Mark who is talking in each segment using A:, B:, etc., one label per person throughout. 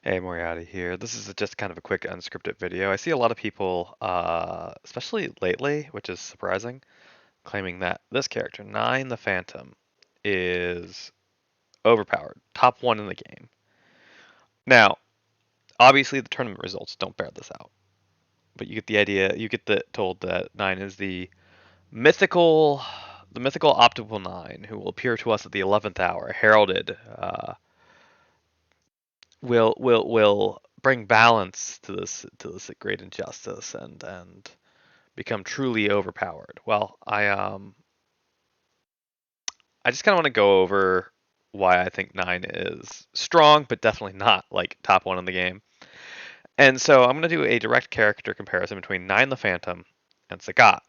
A: Hey, Moriarty here. This is just kind of a quick unscripted video. I see a lot of people, especially lately, which is surprising, claiming that this character, Nine the Phantom, is overpowered, top one in the game. Now, obviously, the tournament results don't bear this out, but you get the idea. You get told that Nine is mythical, the mythical optical Nine, who will appear to us at the 11th hour, heralded. Will bring balance to this great injustice and become truly overpowered. Well, I just kind of want to go over why I think Nine is strong, but definitely not like top one in the game. And so I'm going to do a direct character comparison between Nine the Phantom and Sagat.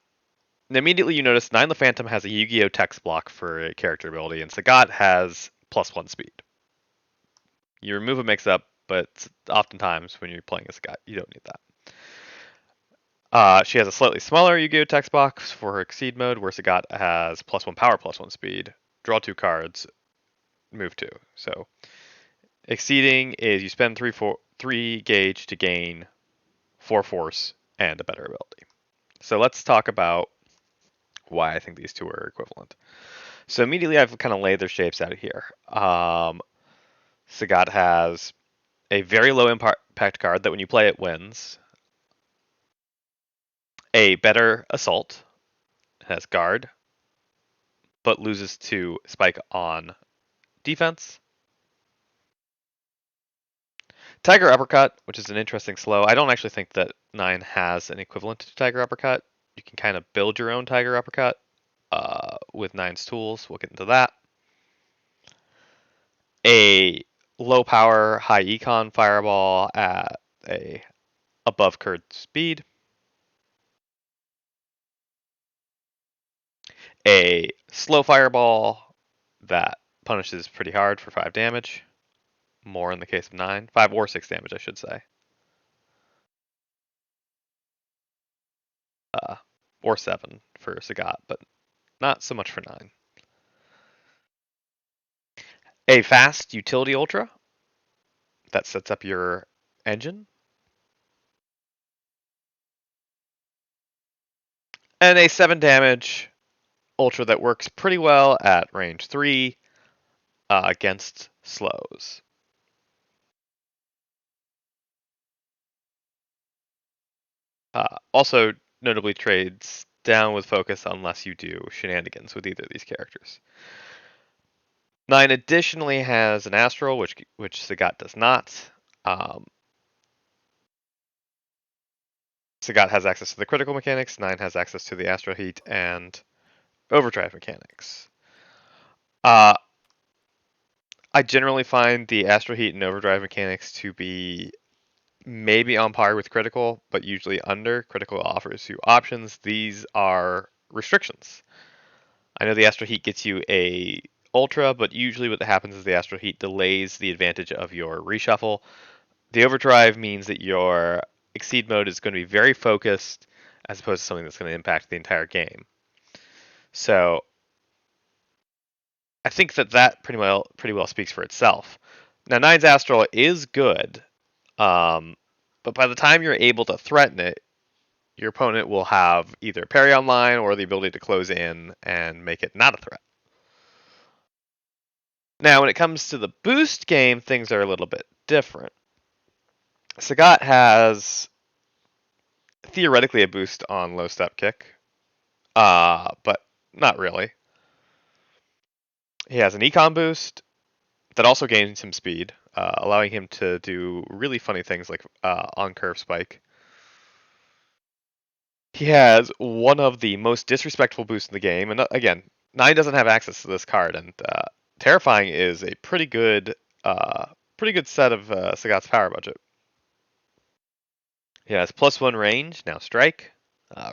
A: And immediately you notice Nine the Phantom has a Yu-Gi-Oh text block for a character ability, and Sagat has +1 speed. You remove a mix-up, but oftentimes when you're playing a Sagat, you don't need that. She has a slightly smaller Yu-Gi-Oh text box for her Exceed mode, where Sagat has +1 power, +1 speed, draw 2 cards, move 2. So Exceeding is you spend 3 gauge to gain 4 force and a better ability. So let's talk about why I think these two are equivalent. So immediately I've kind of laid their shapes out here. Sagat has a very low impact card that when you play it wins. A better assault, has guard, but loses to spike on defense. Tiger Uppercut, which is an interesting slow. I don't actually think that 9 has an equivalent to Tiger Uppercut. You can kind of build your own Tiger Uppercut with Nine's tools. We'll get into that. A low power, high econ fireball at a above curd speed. A slow fireball that punishes pretty hard for 5 damage. More in the case of 9. 5 or 6 damage, I should say. Uh, or 7 for Sagat, but not so much for 9. A fast utility ultra that sets up your engine. And a 7 damage ultra that works pretty well at range 3 against slows. Also, notably trades down with focus unless you do shenanigans with either of these characters. 9 additionally has an astral, which Sagat does not. Sagat has access to the critical mechanics. 9 has access to the astral heat and overdrive mechanics. I generally find the astral heat and overdrive mechanics to be maybe on par with critical, but usually under. Critical offers you options. These are restrictions. I know the astral heat gets you a ultra, but usually what happens is the astral heat delays the advantage of your reshuffle. The overdrive means that your exceed mode is going to be very focused as opposed to something that's going to impact the entire game. So I think that pretty well speaks for itself. Now, Nine's Astral is good, but by the time you're able to threaten it, your opponent will have either parry online or the ability to close in and make it not a threat. Now, when it comes to the boost game, things are a little bit different. Sagat has theoretically a boost on low step kick, but not really. He has an econ boost that also gains him speed, allowing him to do really funny things like on curve spike. He has one of the most disrespectful boosts in the game, and again, Nine doesn't have access to this card, and Terrifying is a pretty good set of Sagat's power budget. He has +1 range, now strike.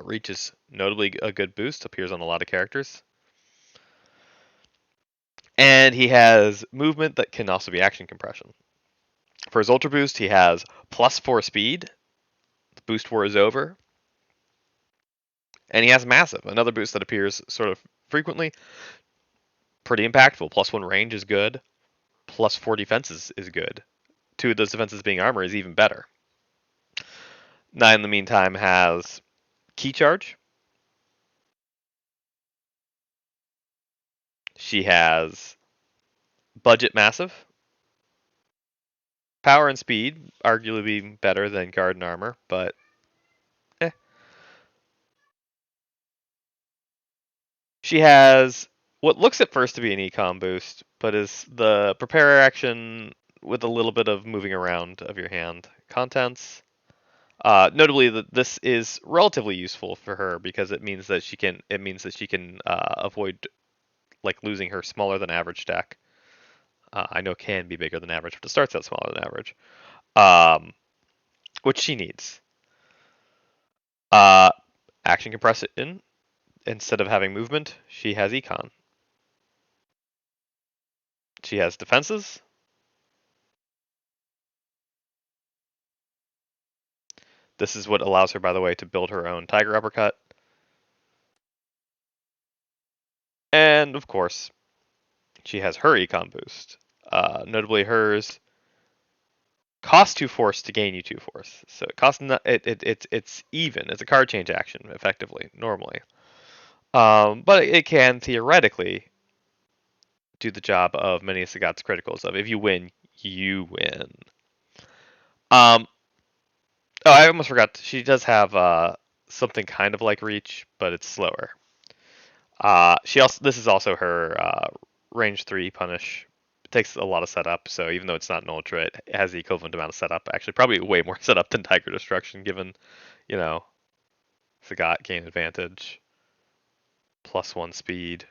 A: Reach is notably a good boost, appears on a lot of characters. And he has movement that can also be action compression. For his ultra boost, he has +4 speed. The boost war is over. And he has massive, another boost that appears sort of frequently. Pretty impactful. +1 range is good. +4 defense is good. two of those defenses being armor is even better. 9, in the meantime, has Key Charge. She has Budget Massive. Power and Speed, arguably being better than Guard and Armor, but eh. She has what looks at first to be an econ boost, but is the prepare action with a little bit of moving around of your hand. Contents. Notably, that this is relatively useful for her because it means that she can avoid like losing her smaller than average deck. I know it can be bigger than average, but it starts out smaller than average, which she needs. Uh, Action compression. Instead of having movement, she has econ. She has defenses. This is what allows her, by the way, to build her own Tiger Uppercut. And, of course, she has her econ boost. Notably, hers costs 2 force to gain you 2 force. So it costs it's even. It's a card change action, effectively, normally. But it can theoretically do the job of many of Sagat's criticals of if you win, you win. Oh, I almost forgot. She does have something kind of like reach, but it's slower. This is also her range 3 punish. It takes a lot of setup, so even though it's not an ultra, it has the equivalent amount of setup. Actually, probably way more setup than Tiger Destruction, given, you know, Sagat gain advantage, +1 speed,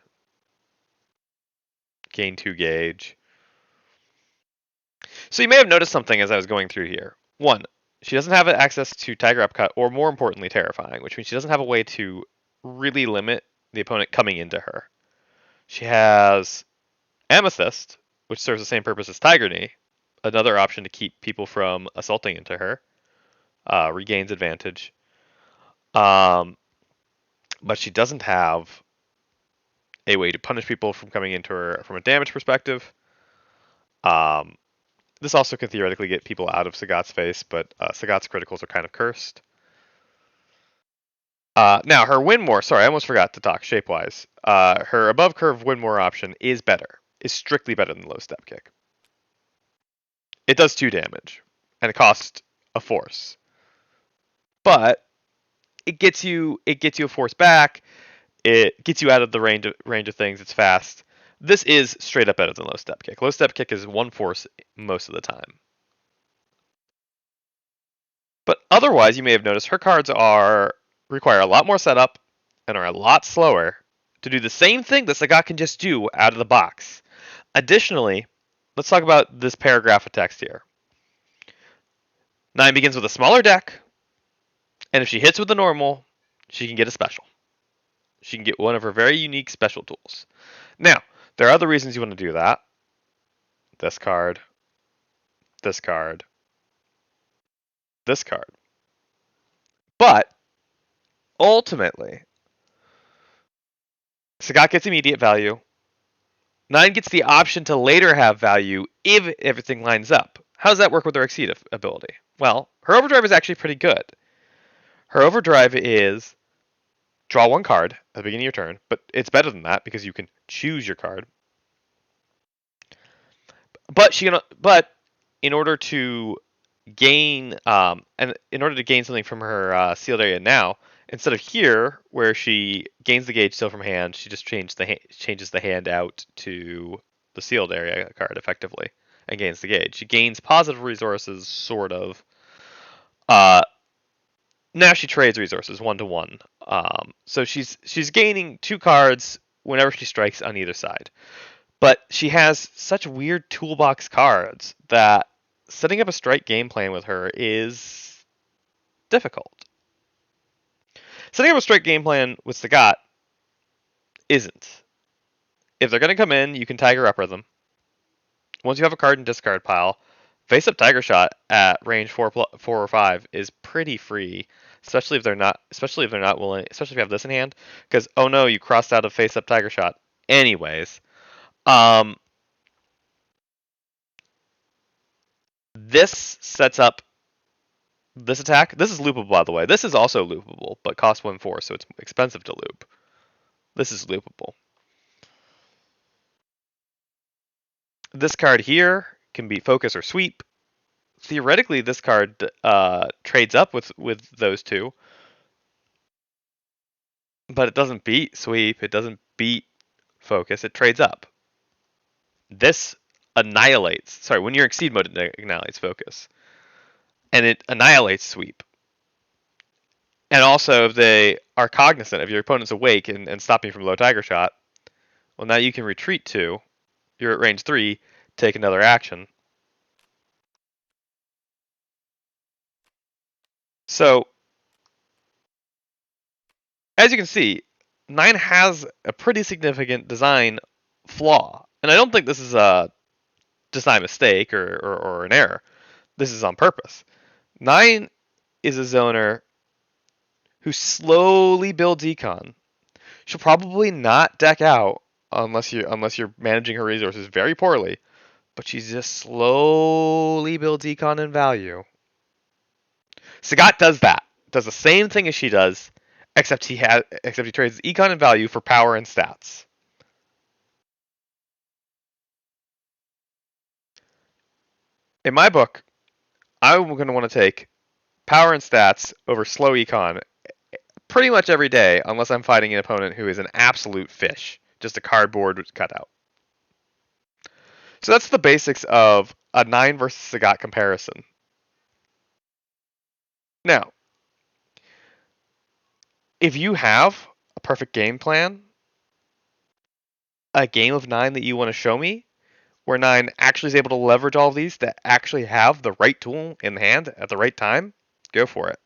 A: gain 2 gauge. So you may have noticed something as I was going through here. One, she doesn't have access to Tiger Upcut, or more importantly, Terrifying, which means she doesn't have a way to really limit the opponent coming into her. She has Amethyst, which serves the same purpose as Tiger Knee, another option to keep people from assaulting into her. Regains advantage. But she doesn't have a way to punish people from coming into her from a damage perspective. This also can theoretically get people out of Sagat's face, but Sagat's criticals are kind of cursed. Now, her Winmore, sorry, I almost forgot to talk shape-wise. Her above curve Winmore option is better, is strictly better than low step kick. It does 2 damage, and it costs a force. But it gets you a force back. It gets you out of the range of things. It's fast. This is straight up better than low step kick. Low step kick is 1 force most of the time. But otherwise, you may have noticed her cards require a lot more setup and are a lot slower to do the same thing that Sagat can just do out of the box. Additionally, let's talk about this paragraph of text here. 9 begins with a smaller deck, and if she hits with a normal, she can get a special. She can get one of her very unique special tools. Now, there are other reasons you want to do that. This card, this card, this card. But ultimately, Sagat gets immediate value. 9 gets the option to later have value if everything lines up. How does that work with her Exceed ability? Well, her Overdrive is actually pretty good. Her Overdrive is draw 1 card at the beginning of your turn, but it's better than that because you can choose your card. But in order to gain something from her sealed area now, instead of here where she gains the gauge still from hand, she just changes the hand out to the sealed area card effectively and gains the gauge. She gains positive resources, sort of. Now she trades resources 1-to-1. So she's gaining 2 cards whenever she strikes on either side. But she has such weird toolbox cards that setting up a strike game plan with her is difficult. Setting up a strike game plan with Sagat isn't. If they're going to come in, you can Tiger Upper them. Once you have a card in discard pile, face up Tiger Shot at range 4 or 5 is pretty free, especially if they're not willing, especially if you have this in hand, because oh no, you crossed out of face up Tiger Shot anyways. This sets up this attack. This is loopable, by the way. This is also loopable, but costs 1/4, so it's expensive to loop. This is loopable. This card here can be focus or sweep. Theoretically, this card trades up with those two, but it doesn't beat sweep. It doesn't beat focus. It trades up. This annihilates. Sorry, when you're in exceed mode, it annihilates focus, and it annihilates sweep. And also, if they are cognizant, if your opponent's awake and stopping from low tiger shot, well, now you can retreat 2. You're at range 3. Take another action. So, as you can see, 9 has a pretty significant design flaw. And I don't think this is a design mistake or an error. This is on purpose. 9 is a zoner who slowly builds econ. She'll probably not deck out unless you're managing her resources very poorly, but she just slowly builds econ and value. Sagat does that. Does the same thing as she does, except he trades econ and value for power and stats. In my book, I'm going to want to take power and stats over slow econ pretty much every day, unless I'm fighting an opponent who is an absolute fish, just a cardboard cutout. So that's the basics of a 9 versus Sagat comparison. Now, if you have a perfect game plan, a game of 9 that you want to show me, where 9 actually is able to leverage all of these to actually have the right tool in hand at the right time, go for it.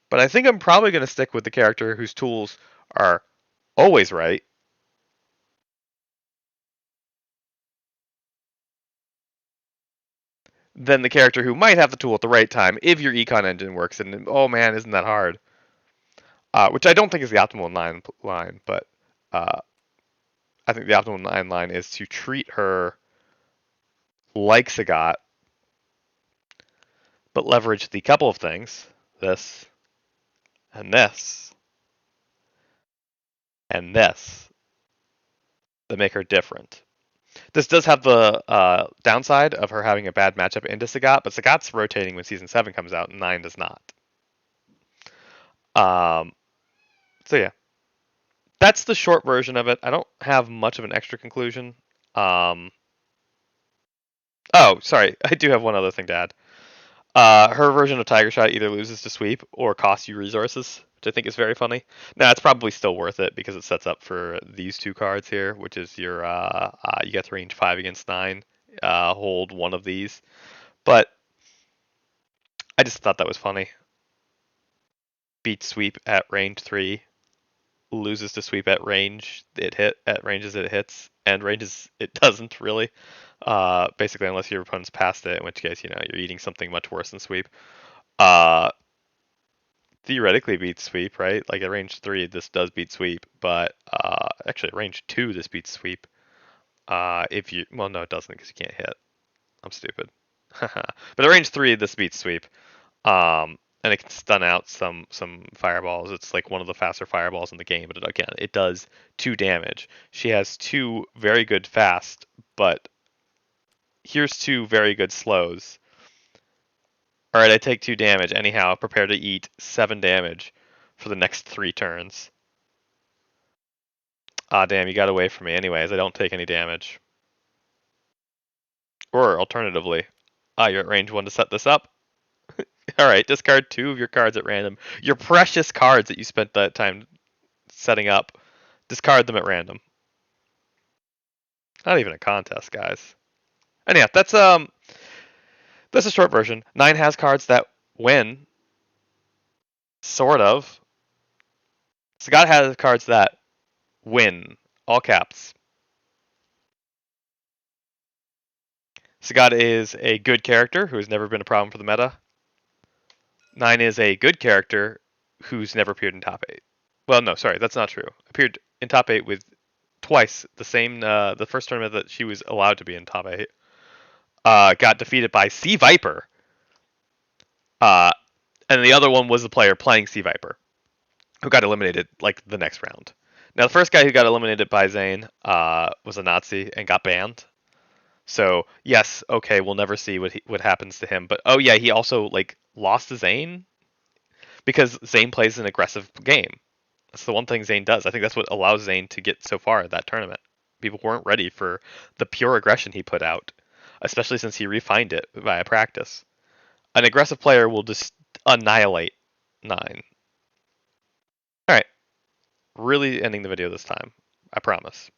A: But I think I'm probably going to stick with the character whose tools are always right. Than the character who might have the tool at the right time if your econ engine works. And oh man, isn't that hard? Which I don't think is the optimal 9 line, but I think the optimal 9 line is to treat her like Sagat, but leverage the couple of things, this, and this, and this, that make her different. This does have the downside of her having a bad matchup into Sagat, but Sagat's rotating when Season 7 comes out, and 9 does not. So yeah. That's the short version of it. I don't have much of an extra conclusion. Oh, sorry. I do have one other thing to add. Her version of Tiger Shot either loses to sweep or costs you resources, which I think is very funny. Now, it's probably still worth it because it sets up for these two cards here, which is your you get to range 5 against 9. Hold one of these. But I just thought that was funny. Beat sweep at range 3. Loses to sweep at ranges it hits, and ranges it doesn't really. Basically, unless your opponent's past it, in which case you're eating something much worse than sweep. Theoretically beats sweep, right? Like at range 3, this does beat sweep, but actually at range 2, this beats sweep. If you no, it doesn't because you can't hit. I'm stupid. But at range 3, this beats sweep. And it can stun out some fireballs. It's like one of the faster fireballs in the game, but it does 2 damage. She has 2 very good fast, but here's 2 very good slows. Alright, I take 2 damage. Anyhow, prepare to eat 7 damage for the next 3 turns. Ah, damn, you got away from me. Anyways, I don't take any damage. Or, alternatively, you're at range 1 to set this up. Alright, discard 2 of your cards at random. Your precious cards that you spent that time setting up. Discard them at random. Not even a contest, guys. Anyhow, that's a short version. 9 has cards that win. Sort of. Sagat has cards that win. All caps. Sagat is a good character who has never been a problem for the meta. 9 is a good character who's never appeared in top 8. Well, no, sorry, that's not true. Appeared in top 8 with twice the first tournament that she was allowed to be in top 8. got defeated by Sea Viper. Uh, and the other one was the player playing Sea Viper, who got eliminated like the next round. Now, the first guy who got eliminated by Zane was a Nazi and got banned. So yes, okay, we'll never see what happens to him. But oh yeah, he also like lost to Zane because Zane plays an aggressive game. That's the one thing Zane does. I think that's what allows Zane to get so far at that tournament. People weren't ready for the pure aggression he put out, especially since he refined it via practice. An aggressive player will just annihilate Nine. All right, really ending the video this time. I promise.